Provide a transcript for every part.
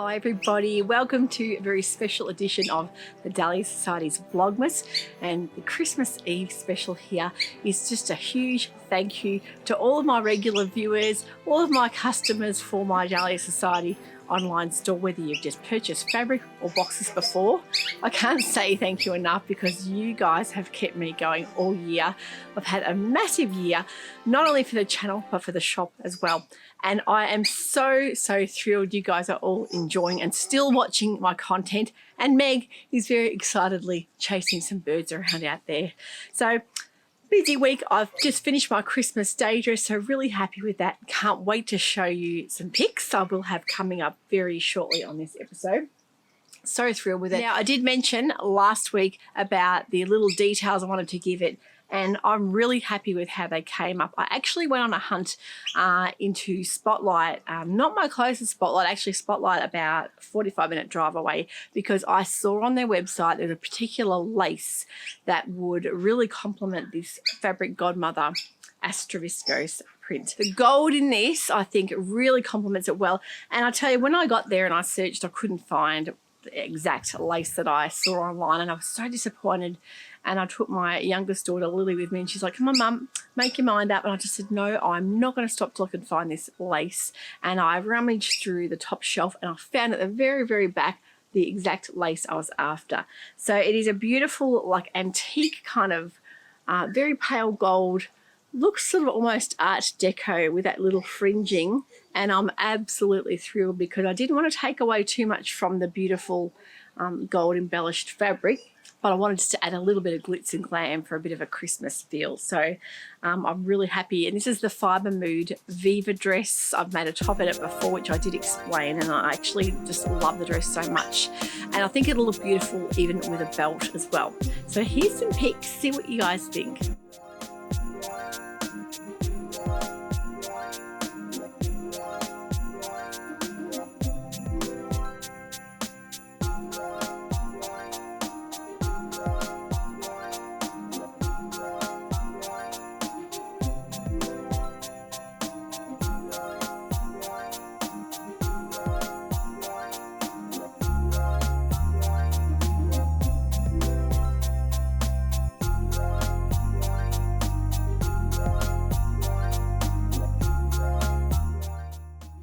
Hi everybody, welcome to a very special edition of the Dahlia Sewciety's Vlogmas, and the Christmas Eve special here is just a huge thank you to all of my regular viewers, all of my customers for my Dahlia Sewciety online store, whether you've just purchased fabric or boxes before. I can't say thank you enough because you guys have kept me going all year. I've had a massive year, not only for the channel but for the shop as well. And I am so thrilled you guys are all enjoying and still watching my content. And Meg is very excitedly chasing some birds around out there. So busy week. I've just finished my Christmas day dress, so really happy with that. Can't wait to show you some pics I will have coming up very shortly on this episode. So thrilled with it. Now, I did mention last week about the little details I wanted to give it, and I'm really happy with how they came up. I actually went on a hunt into Spotlight, not my closest Spotlight, actually Spotlight about a 45-minute drive away, because I saw on their website there's a particular lace that would really complement this fabric Godmother Astraviscose print. The gold in this, I think, really complements it well. And I tell you, when I got there and I searched, I couldn't find the exact lace that I saw online, and I was so disappointed. And I took my youngest daughter Lily with me, and she's like, "Come on, Mum, make your mind up." And I just said, "No, I'm not going to stop till I can find this lace." And I rummaged through the top shelf and I found at the very back the exact lace I was after. So it is a beautiful, like, antique kind of very pale gold. Looks sort of almost Art Deco with that little fringing, and I'm absolutely thrilled because I didn't want to take away too much from the beautiful gold embellished fabric, but I wanted just to add a little bit of glitz and glam for a bit of a Christmas feel. So I'm really happy. And this is the Fibremood Viva dress. I've made a top in it before, which I did explain, and I actually just love the dress so much. And I think it'll look beautiful even with a belt as well. So here's some pics, see what you guys think.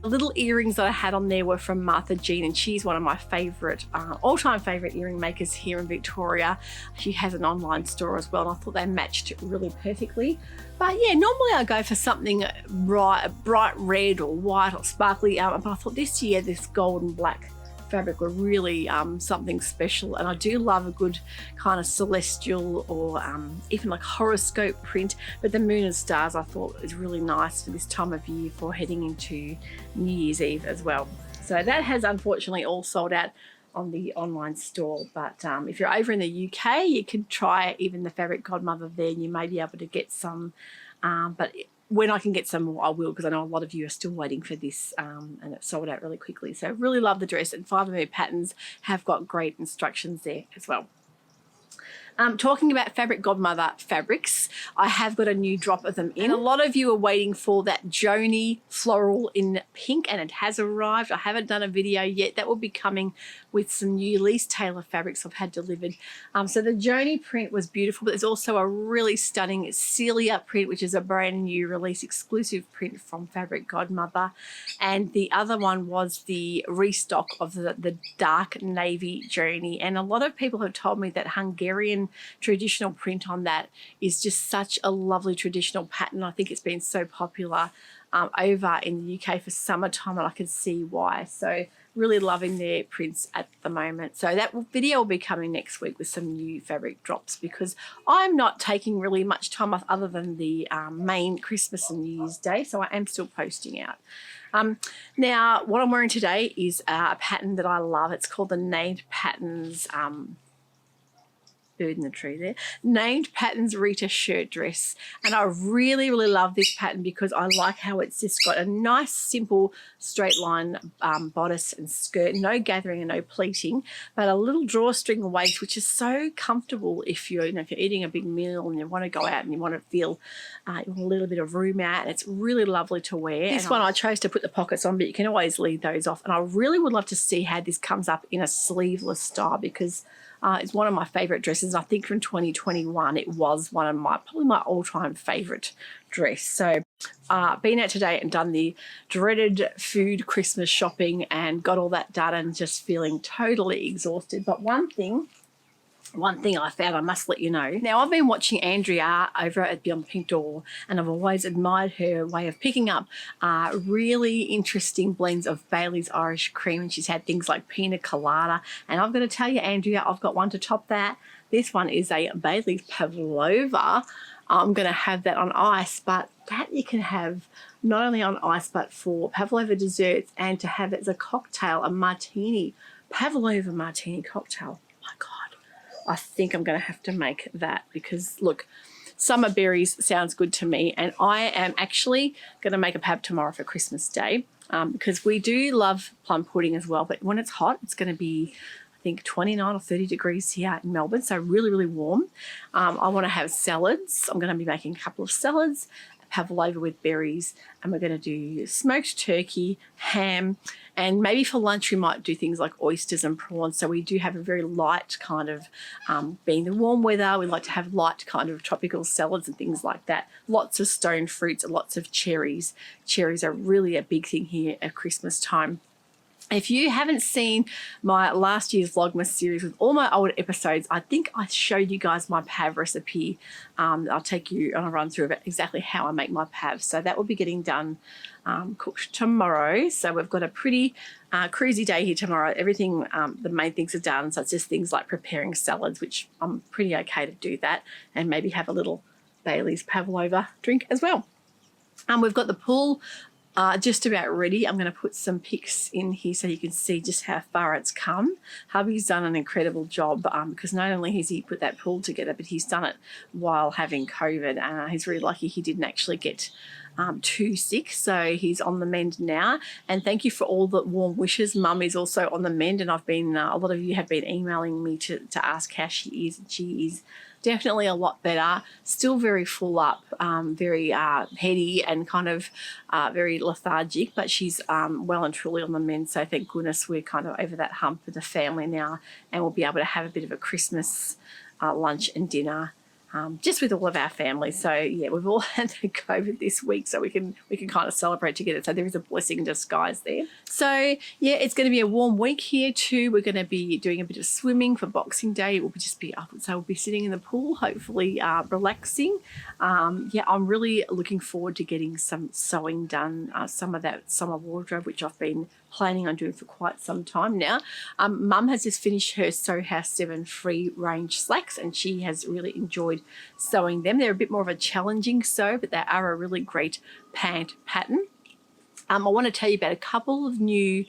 The little earrings that I had on there were from Martha Jean, and she's one of my favourite, all-time favourite earring makers here in Victoria. She has an online store as well, and I thought they matched really perfectly. But yeah, normally I go for something bright red or white or sparkly, but I thought this year this gold and black fabric were really something special. And I do love a good kind of celestial or even like horoscope print, but the moon and stars I thought is really nice for this time of year for heading into New Year's Eve as well. So that has unfortunately all sold out on the online store, but if you're over in the UK, you can try even the fabric Godmother there, and you may be able to get some, but when I can get some more, I will, because I know a lot of you are still waiting for this, and it sold out really quickly. So really love the dress, and Fibremood patterns have got great instructions there as well. Talking about fabric Godmother fabrics, I have got a new drop of them in. And a lot of you are waiting for that Joni floral in pink, and it has arrived. I haven't done a video yet. That will be coming with some new Lease Taylor fabrics I've had delivered. So the Joni print was beautiful, but there's also a really stunning Celia print, which is a brand new release exclusive print from fabric Godmother. And the other one was the restock of the dark navy Joni. And a lot of people have told me that Hungarian traditional print on that is just such a lovely traditional pattern. I think it's been so popular over in the UK for summertime, and I can see why. So really loving their prints at the moment. So that video will be coming next week with some new fabric drops, because I'm not taking really much time off other than the main Christmas and New Year's Day, so I am still posting out. Now what I'm wearing today is a pattern that I love. It's called the Named Patterns bird in the tree there, named Pattern's Reeta shirt dress. And I really, really love this pattern because I like how it's just got a nice, simple, straight line bodice and skirt, no gathering and no pleating, but a little drawstring waist, which is so comfortable if you're, if you're eating a big meal and you want to go out and you want to feel a little bit of room out. And it's really lovely to wear. This one I chose to put the pockets on, but you can always leave those off. And I really would love to see how this comes up in a sleeveless style because it's one of my favourite dresses. I think from 2021 it was one of probably my all-time favourite dress. So been out today and done the dreaded food Christmas shopping and got all that done and just feeling totally exhausted. But one thing I found I must let you know. Now, I've been watching Andrea over at Beyond the Pink Door, and I've always admired her way of picking up really interesting blends of Bailey's Irish Cream, and she's had things like Pina Colada. And I've got to tell you, Andrea, I've got one to top that. This one is a Bailey's Pavlova. I'm going to have that on ice, but that you can have not only on ice, but for Pavlova desserts and to have it as a cocktail, a martini, Pavlova martini cocktail. My God. I think I'm going to have to make that because, look, summer berries sounds good to me, and I am actually going to make a pab tomorrow for Christmas Day because we do love plum pudding as well, but when it's hot, it's going to be, I think, 29 or 30 degrees here in Melbourne, so really, really warm. I want to have salads. I'm going to be making a couple of salads, pavlova with berries, and we're going to do smoked turkey, ham, and maybe for lunch we might do things like oysters and prawns. So we do have a very light kind of, being the warm weather, we like to have light kind of tropical salads and things like that. Lots of stone fruits and lots of cherries. Cherries are really a big thing here at Christmas time. If you haven't seen my last year's Vlogmas series with all my old episodes, I think I showed you guys my pav recipe. I'll take you on a run through of exactly how I make my pav. So that will be getting done, cooked tomorrow. So we've got a pretty cruisy day here tomorrow. Everything, the main things are done. So it's just things like preparing salads, which I'm pretty okay to do that, and maybe have a little Bailey's Pavlova drink as well. We've got the pool just about ready. I'm going to put some pics in here so you can see just how far it's come. Hubby's done an incredible job because not only has he put that pool together, but he's done it while having COVID. He's really lucky he didn't actually get too sick, so he's on the mend now. And thank you for all the warm wishes. Mum is also on the mend, and I've been a lot of you have been emailing me to ask how she is, and she is definitely a lot better, still very full up, very heady and kind of very lethargic, but she's well and truly on the mend. So thank goodness we're kind of over that hump with the family now, and we'll be able to have a bit of a Christmas lunch and dinner just with all of our family. So yeah, we've all had the COVID this week, so we can kind of celebrate together. So there is a blessing in disguise there. So yeah, it's going to be a warm week here too. We're going to be doing a bit of swimming for Boxing Day. It will just be up, so we'll be sitting in the pool, hopefully relaxing. Yeah, I'm really looking forward to getting some sewing done, some of that summer wardrobe, which I've been planning on doing for quite some time now. Mum has just finished her Sew House 7 free range slacks, and she has really enjoyed sewing them. They're a bit more of a challenging sew, but they are a really great pant pattern. I want to tell you about a couple of new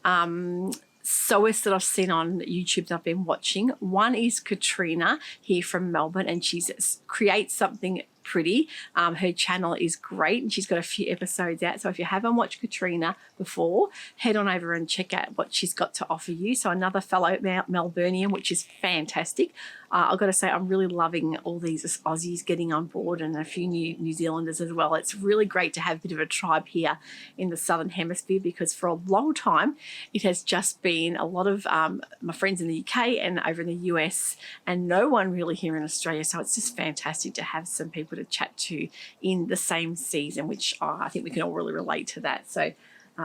sewists that I've seen on YouTube that I've been watching. One is Katrina here from Melbourne, and she creates something pretty. Her channel is great, and she's got a few episodes out. So if you haven't watched Katrina before, head on over and check out what she's got to offer you. So another fellow Melburnian, which is fantastic. I've got to say, I'm really loving all these Aussies getting on board, and a few New Zealanders as well. It's really great to have a bit of a tribe here in the Southern Hemisphere, because for a long time it has just been a lot of my friends in the UK and over in the US, and no one really here in Australia. So it's just fantastic to have some people to chat to in the same season, which I think we can all really relate to that. So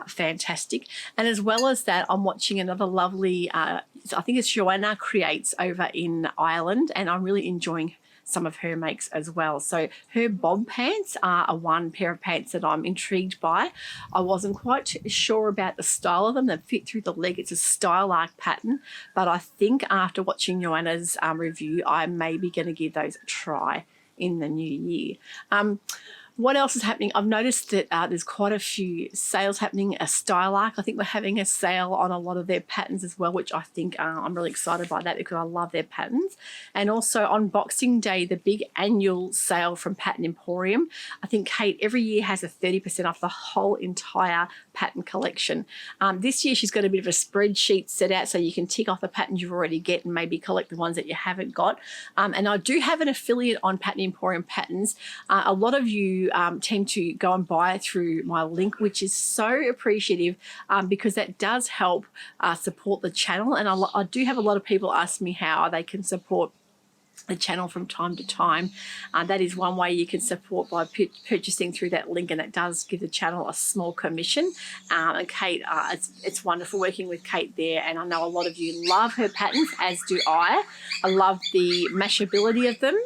fantastic. And as well as that, I'm watching another lovely, I think it's Joanna Creates over in Ireland, and I'm really enjoying some of her makes as well. So her bob pants are one pair of pants that I'm intrigued by. I wasn't quite sure about the style of them. They fit through the leg. It's a style arc pattern, but I think after watching Joanna's review, I may be going to give those a try in the new year. What else is happening? I've noticed that there's quite a few sales happening. A Style Arc, I think we're having a sale on a lot of their patterns as well, which I think I'm really excited by that because I love their patterns. And also on Boxing Day, the big annual sale from Pattern Emporium. I think Kate every year has a 30% off the whole entire pattern collection. This year she's got a bit of a spreadsheet set out so you can tick off the patterns you've already get and maybe collect the ones that you haven't got. And I do have an affiliate on Pattern Emporium patterns. A lot of you tend to go and buy it through my link, which is so appreciative because that does help support the channel. And I do have a lot of people ask me how they can support the channel from time to time. That is one way you can support by purchasing through that link, and that does give the channel a small commission. And Kate, it's wonderful working with Kate there, and I know a lot of you love her patterns, as do I. I love the mashability of them.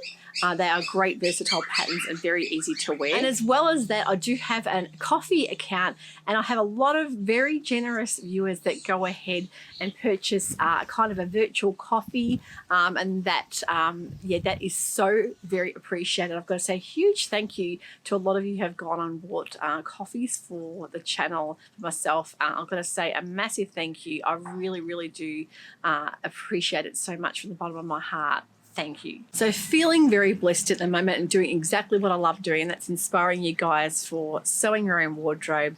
They are great versatile patterns and very easy to wear. And as well as that, I do have a coffee account, and I have a lot of very generous viewers that go ahead and purchase kind of a virtual coffee, and that that is so very appreciated. I've got to say a huge thank you to a lot of you who have gone and bought coffees for the channel. For myself, I've got to say a massive thank you. I really, really do appreciate it so much from the bottom of my heart. Thank you. So feeling very blessed at the moment and doing exactly what I love doing, and that's inspiring you guys for sewing your own wardrobe,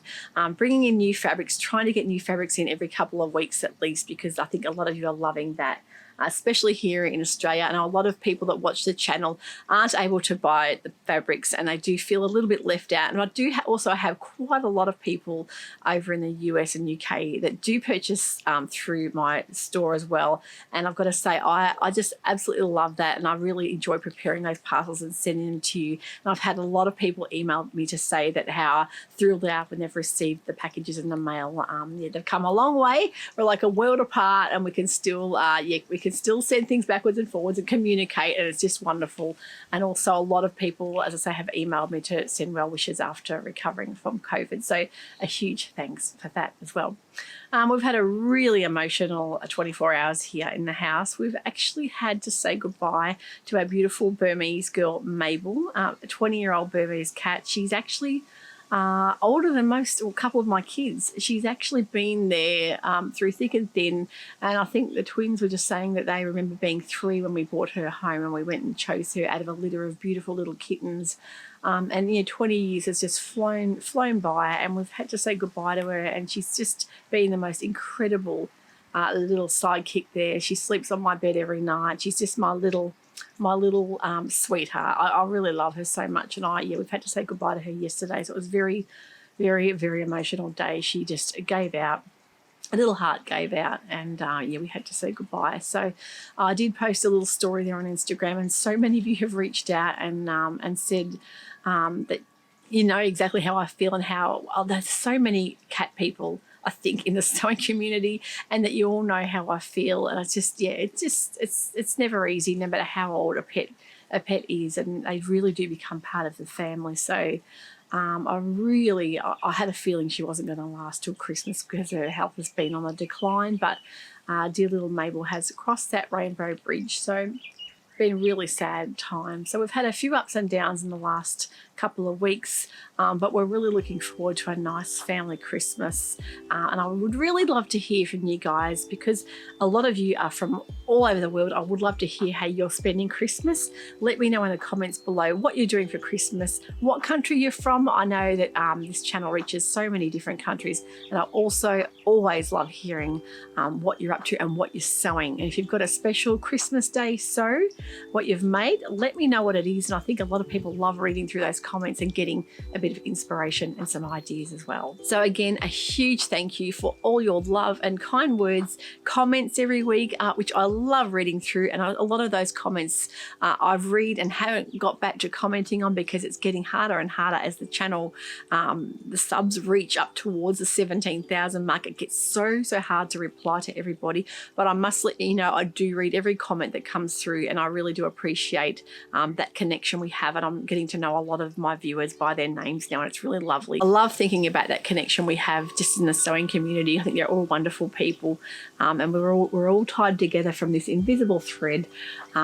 bringing in new fabrics, trying to get new fabrics in every couple of weeks at least, because I think a lot of you are loving that. Especially here in Australia, and a lot of people that watch the channel aren't able to buy the fabrics, and they do feel a little bit left out. And I do also have quite a lot of people over in the US and UK that do purchase through my store as well, and I've got to say I just absolutely love that, and I really enjoy preparing those parcels and sending them to you. And I've had a lot of people email me to say that how thrilled they are when they've received the packages in the mail. They've come a long way. We're like a world apart, and we can still we can still send things backwards and forwards and communicate, and it's just wonderful. And also a lot of people, as I say, have emailed me to send well wishes after recovering from COVID, so a huge thanks for that as well. We've had a really emotional 24 hours here in the house. We've actually had to say goodbye to our beautiful Burmese girl Mabel, a 20-year-old Burmese cat. She's actually older than a couple of my kids. She's actually been there through thick and thin, and I think the twins were just saying that they remember being 3 when we brought her home, and we went and chose her out of a litter of beautiful little kittens. And 20 years has just flown by, and we've had to say goodbye to her, and she's just been the most incredible little sidekick there. She sleeps on my bed every night. She's just my little sweetheart. I really love her so much, and we've had to say goodbye to her yesterday, so it was very, very, very emotional day. She just gave out. A little heart gave out, and we had to say goodbye. So I did post a little story there on Instagram, and so many of you have reached out and said that you know exactly how I feel, and how there's so many cat people, I think, in the sewing community, and that you all know how I feel. And it's just it's never easy, no matter how old a pet is, and they really do become part of the family. So I had a feeling she wasn't going to last till Christmas because her health has been on a decline, but dear little Mabel has crossed that rainbow bridge. So been a really sad time. So we've had a few ups and downs in the last couple of weeks, but we're really looking forward to a nice family Christmas, and I would really love to hear from you guys, because a lot of you are from all over the world. I would love to hear how you're spending Christmas. Let me know in the comments below what you're doing for Christmas, what country you're from. I know that this channel reaches so many different countries, and I also always love hearing what you're up to and what you're sewing. And if you've got a special Christmas Day sew, what you've made, let me know what it is. And I think a lot of people love reading through those comments and getting a bit of inspiration and some ideas as well. So again, a huge thank you for all your love and kind words, comments every week, which I love reading through. And a lot of those comments I've read and haven't got back to commenting on, because it's getting harder and harder as the channel, the subs reach up towards the 17,000 mark. It gets so hard to reply to everybody, but I must let you know I do read every comment that comes through, and I really do appreciate that connection we have, and I'm getting to know a lot of my viewers by their names now, and it's really lovely. I love thinking about that connection we have just in the sewing community. I think they're all wonderful people, and we're all tied together from this invisible thread,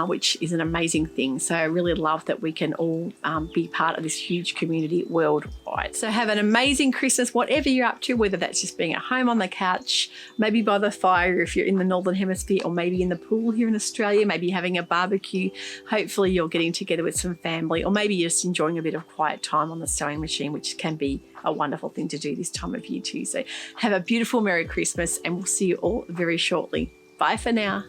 which is an amazing thing. So I really love that we can all be part of this huge community worldwide. So have an amazing Christmas, whatever you're up to, whether that's just being at home on the couch, maybe by the fire if you're in the Northern Hemisphere, or maybe in the pool here in Australia, maybe having a barbecue. Hopefully you're getting together with some family, or maybe you're just enjoying a bit of quiet time on the sewing machine, which can be a wonderful thing to do this time of year too. So have a beautiful Merry Christmas, and we'll see you all very shortly. Bye for now.